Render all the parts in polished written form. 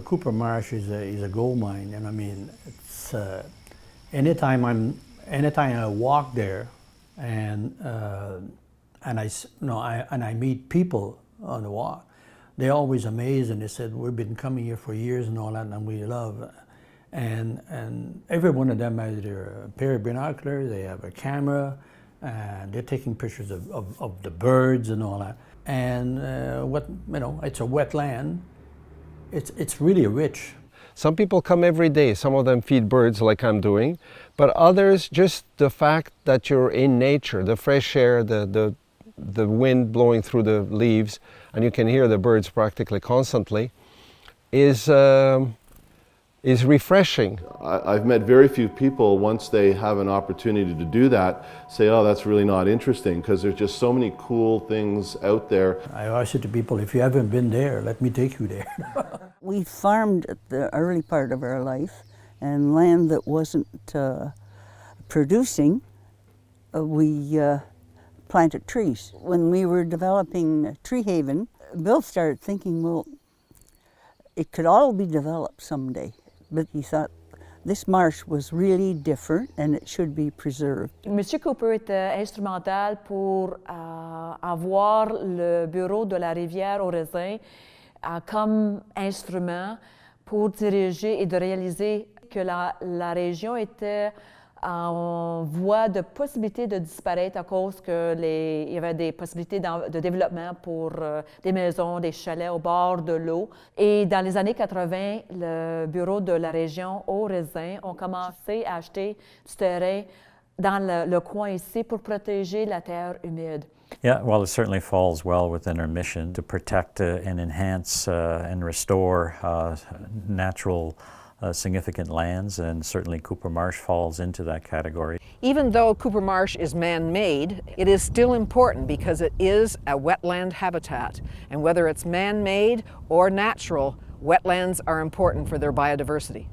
Cooper Marsh is a gold mine, and I mean, it's anytime I walk there, and I meet people on the walk, they're always amazed, and they said we've been coming here for years and all that, and we love. And every one of them has their pair of binoculars, they have a camera, and they're taking pictures of the birds and all that. And it's a wetland. It's really rich. Some people come every day. Some of them feed birds like I'm doing, but others, just the fact that you're in nature, the fresh air, the wind blowing through the leaves, and you can hear the birds practically constantly, is refreshing. I've met very few people, once they have an opportunity to do that, say, oh, that's really not interesting, because there's just so many cool things out there. I always say to people, if you haven't been there, let me take you there. We farmed at the early part of our life, and land that wasn't producing, we planted trees. When we were developing Tree Haven, Bill started thinking, well, it could all be developed someday. But he thought this marsh was really different and it should be preserved. Monsieur Cooper était instrumental pour avoir le bureau de la rivière aux raisins comme instrument pour diriger et de réaliser que la région était en voie de possibilité de disparaître à cause qu'il y avait des possibilités de développement pour des maisons, des chalets au bord de l'eau. Et dans les années 80, le bureau de la région aux raisins ont commencé à acheter du terrain dans le coin ici pour protéger la terre humide. Yeah, well, it certainly falls well within our mission to protect and enhance and restore natural significant lands, and certainly Cooper Marsh falls into that category. Even though Cooper Marsh is man-made, it is still important because it is a wetland habitat. And whether it's man-made or natural, wetlands are important for their biodiversity.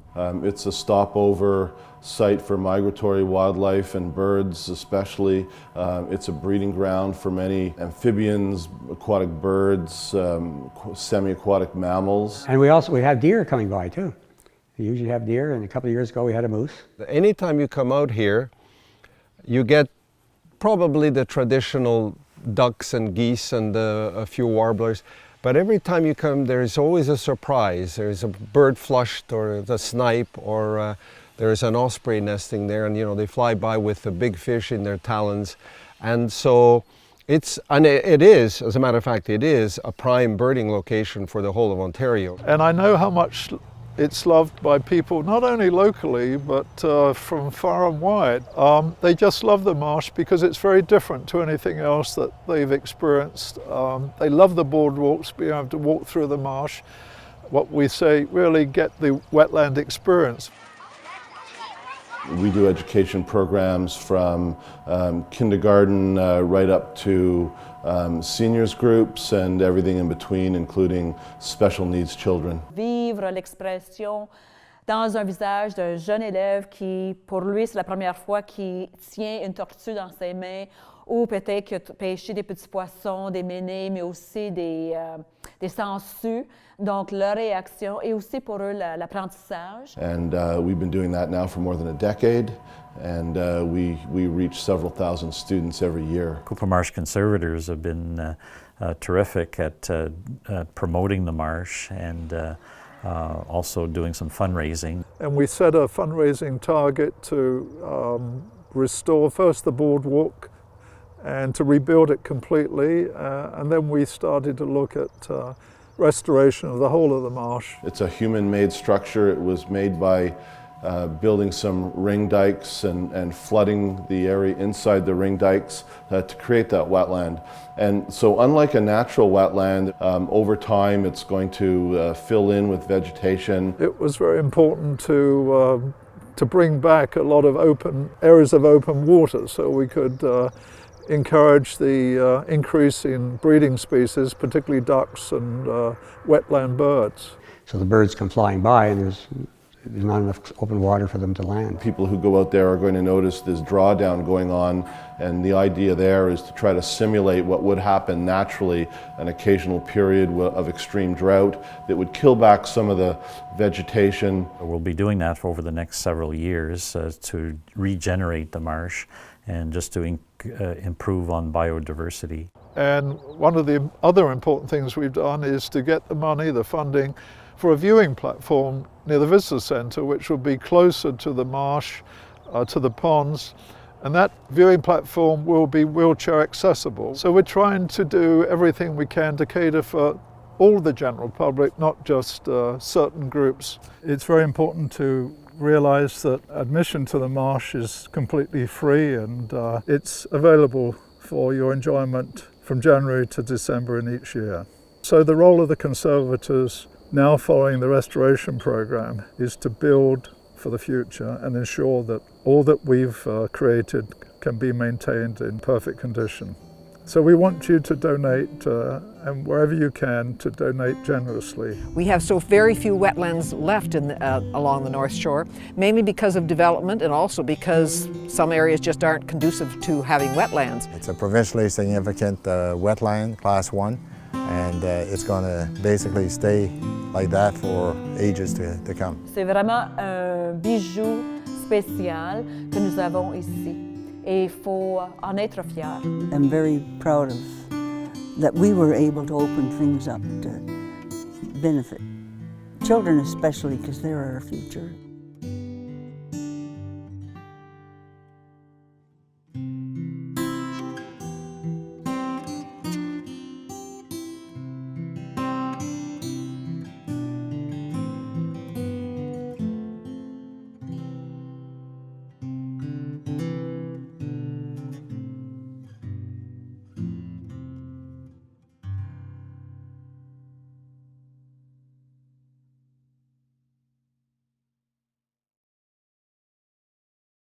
It's a stopover site for migratory wildlife and birds especially. It's a breeding ground for many amphibians, aquatic birds, semi-aquatic mammals. And we have deer coming by too. We usually have deer, and a couple of years ago we had a moose. Anytime you come out here, you get probably the traditional ducks and geese and a few warblers, but every time you come there's always a surprise. There's a bird flushed, or the snipe, or there's an osprey nesting there, and they fly by with a big fish in their talons. And so it is, as a matter of fact, it is a prime birding location for the whole of Ontario. And I know how much it's loved by people, not only locally, but from far and wide. They just love the marsh because it's very different to anything else that they've experienced. They love the boardwalks, being able to walk through the marsh. What we say, really get the wetland experience. We do education programs from kindergarten right up to seniors groups and everything in between, including special needs children. Vivre l'expression dans un visage d'un jeune élève qui, pour lui, c'est la première fois qu'il tient une tortue dans ses mains, ou peut-être qu'il a pêché des petits poissons, des ménés, mais aussi des sangsues. Donc leur réaction, et aussi pour eux l'apprentissage. And we've been doing that now for more than a decade, and we reach several thousand students every year. Cooper Marsh conservators have been terrific at promoting the marsh and also doing some fundraising. And we set a fundraising target to restore first the boardwalk and to rebuild it completely, and then we started to look at restoration of the whole of the marsh. It's a human-made structure. It was made by building some ring dikes and flooding the area inside the ring dikes to create that wetland. And so unlike a natural wetland, over time it's going to fill in with vegetation. It was very important to bring back a lot of areas of open water so we could encourage the increase in breeding species, particularly ducks and wetland birds. So the birds come flying by, and there's not enough open water for them to land. People who go out there are going to notice this drawdown going on, and the idea there is to try to simulate what would happen naturally, an occasional period of extreme drought that would kill back some of the vegetation. We'll be doing that for over the next several years to regenerate the marsh and just to improve on biodiversity. And one of the other important things we've done is to get the money, the funding, for a viewing platform near the visitor centre, which will be closer to the marsh, to the ponds, and that viewing platform will be wheelchair accessible. So we're trying to do everything we can to cater for all the general public, not just certain groups. It's very important to realise that admission to the marsh is completely free, and it's available for your enjoyment from January to December in each year. So the role of the conservators now following the restoration program is to build for the future and ensure that all that we've created can be maintained in perfect condition. So we want you to donate, and wherever you can, to donate generously. We have so very few wetlands left along the North Shore, mainly because of development and also because some areas just aren't conducive to having wetlands. It's a provincially significant wetland, Class 1, and it's going to basically stay like that for ages to come. C'est vraiment un bijou spécial que nous avons ici. Et il faut en être fier. I'm very proud of that we were able to open things up to benefit children, especially because they're our future.